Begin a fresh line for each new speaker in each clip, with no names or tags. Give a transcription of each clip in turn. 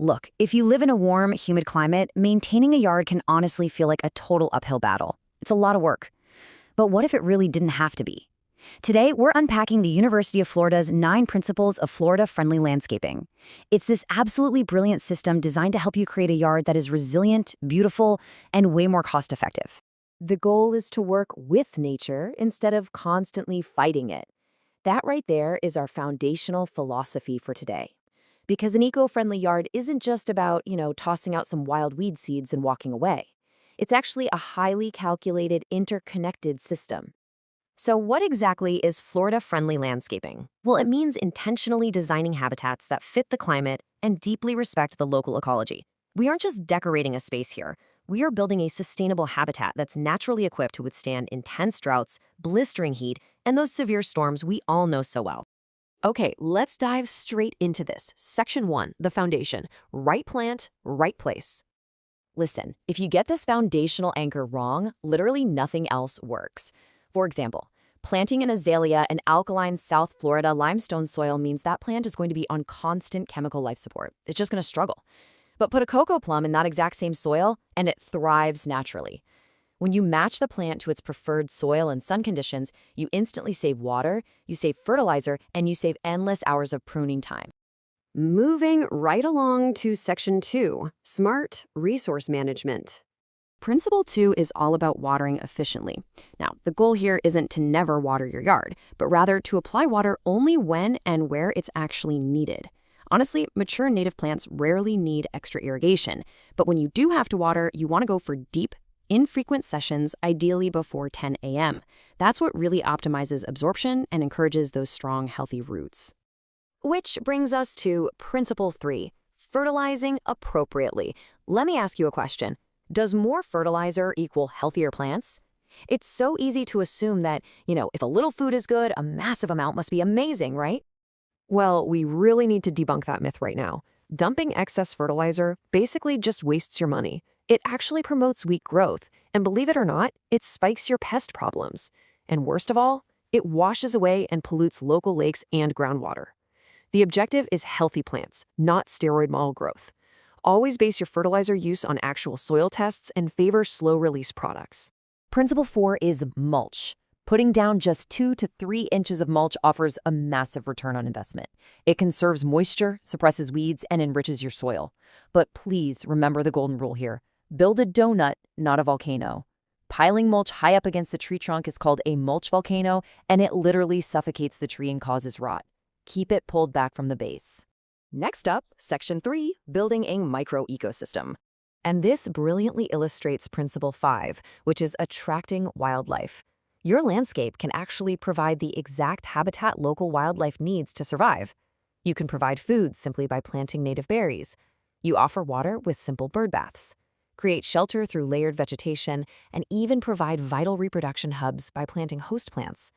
Look, if you live in a warm, humid climate, maintaining a yard can honestly feel like a total uphill battle. It's a lot of work. But what if it really didn't have to be? Today, we're unpacking the University of Florida's 9 Principles of Florida-Friendly Landscaping. It's this absolutely brilliant system designed to help you create a yard that is resilient, beautiful, and way more cost-effective.
The goal is to work with nature instead of constantly fighting it. That right there is our foundational philosophy for today. Because an eco-friendly yard isn't just about, tossing out some wild weed seeds and walking away. It's actually a highly calculated, interconnected system. So what exactly is Florida-friendly landscaping? Well, it means intentionally designing habitats that fit the climate and deeply respect the local ecology. We aren't just decorating a space here. We are building a sustainable habitat that's naturally equipped to withstand intense droughts, blistering heat, and those severe storms we all know so well. Okay, let's dive straight into this. Section 1, the foundation. Right plant, right place. Listen, if you get this foundational anchor wrong, literally nothing else works. For example, planting an azalea in alkaline South Florida limestone soil means that plant is going to be on constant chemical life support. It's just going to struggle. But put a cocoa plum in that exact same soil, and it thrives naturally. When you match the plant to its preferred soil and sun conditions, you instantly save water, you save fertilizer, and you save endless hours of pruning time. Moving right along to Section 2, Smart Resource Management. Principle 2 is all about watering efficiently. Now, the goal here isn't to never water your yard, but rather to apply water only when and where it's actually needed. Honestly, mature native plants rarely need extra irrigation, but when you do have to water, you want to go for deep, infrequent sessions, ideally before 10 a.m. That's what really optimizes absorption and encourages those strong, healthy roots. Which brings us to Principle 3, fertilizing appropriately. Let me ask you a question. Does more fertilizer equal healthier plants? It's so easy to assume that, if a little food is good, a massive amount must be amazing, right? Well, we really need to debunk that myth right now. Dumping excess fertilizer basically just wastes your money. It actually promotes weak growth, and believe it or not, it spikes your pest problems. And worst of all, it washes away and pollutes local lakes and groundwater. The objective is healthy plants, not steroid mall growth. Always base your fertilizer use on actual soil tests and favor slow-release products. Principle 4 is mulch. Putting down just 2 to 3 inches of mulch offers a massive return on investment. It conserves moisture, suppresses weeds, and enriches your soil. But please remember the golden rule here. Build a donut, not a volcano. Piling mulch high up against the tree trunk is called a mulch volcano, and it literally suffocates the tree and causes rot. Keep it pulled back from the base. Next up, Section 3, building a micro-ecosystem. And this brilliantly illustrates Principle 5, which is attracting wildlife. Your landscape can actually provide the exact habitat local wildlife needs to survive. You can provide food simply by planting native berries. You offer water with simple bird baths. Create shelter through layered vegetation, and even provide vital reproduction hubs by planting host plants.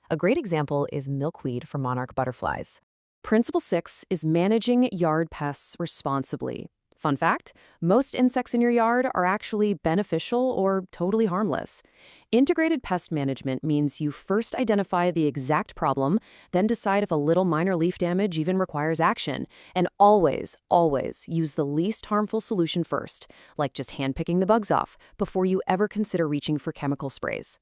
A great example is milkweed for monarch butterflies. Principle 6 is managing yard pests responsibly. Fun fact, most insects in your yard are actually beneficial or totally harmless. Integrated pest management means you first identify the exact problem, then decide if a little minor leaf damage even requires action, and always, always use the least harmful solution first, like just handpicking the bugs off, before you ever consider reaching for chemical sprays.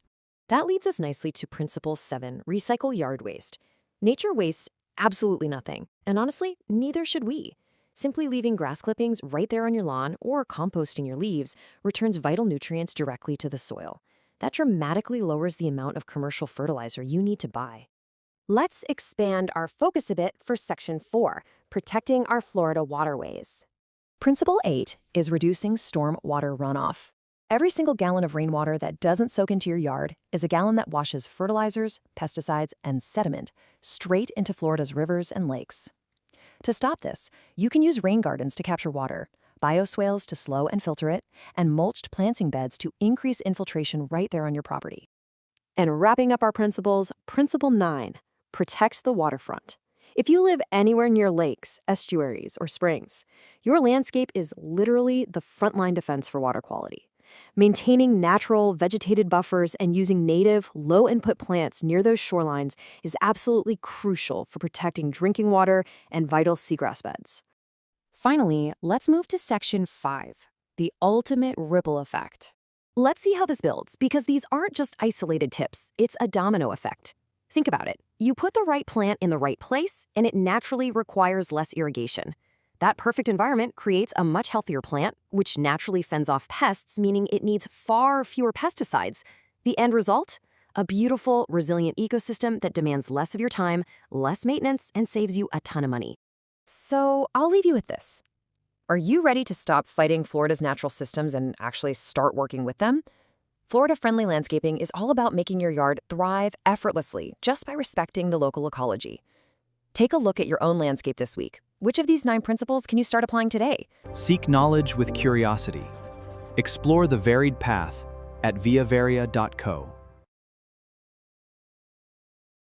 That leads us nicely to Principle 7, recycle yard waste. Nature wastes absolutely nothing, and honestly, neither should we. Simply leaving grass clippings right there on your lawn or composting your leaves returns vital nutrients directly to the soil. That dramatically lowers the amount of commercial fertilizer you need to buy. Let's expand our focus a bit for Section 4, protecting our Florida waterways. Principle 8 is reducing storm water runoff. Every single gallon of rainwater that doesn't soak into your yard is a gallon that washes fertilizers, pesticides, and sediment straight into Florida's rivers and lakes. To stop this, you can use rain gardens to capture water, bioswales to slow and filter it, and mulched planting beds to increase infiltration right there on your property. And wrapping up our principles, Principle 9, protect the waterfront. If you live anywhere near lakes, estuaries, or springs, your landscape is literally the frontline defense for water quality. Maintaining natural, vegetated buffers and using native, low-input plants near those shorelines is absolutely crucial for protecting drinking water and vital seagrass beds. Finally, let's move to section 5, the ultimate ripple effect.
Let's see how this builds, because these aren't just isolated tips, it's a domino effect. Think about it. You put the right plant in the right place, and it naturally requires less irrigation. That perfect environment creates a much healthier plant, which naturally fends off pests, meaning it needs far fewer pesticides. The end result? A beautiful, resilient ecosystem that demands less of your time, less maintenance, and saves you a ton of money. So I'll leave you with this. Are you ready to stop fighting Florida's natural systems and actually start working with them? Florida-friendly landscaping is all about making your yard thrive effortlessly just by respecting the local ecology. Take a look at your own landscape this week. Which of these 9 principles can you start applying today?
Seek knowledge with curiosity. Explore the varied path at viavaria.co.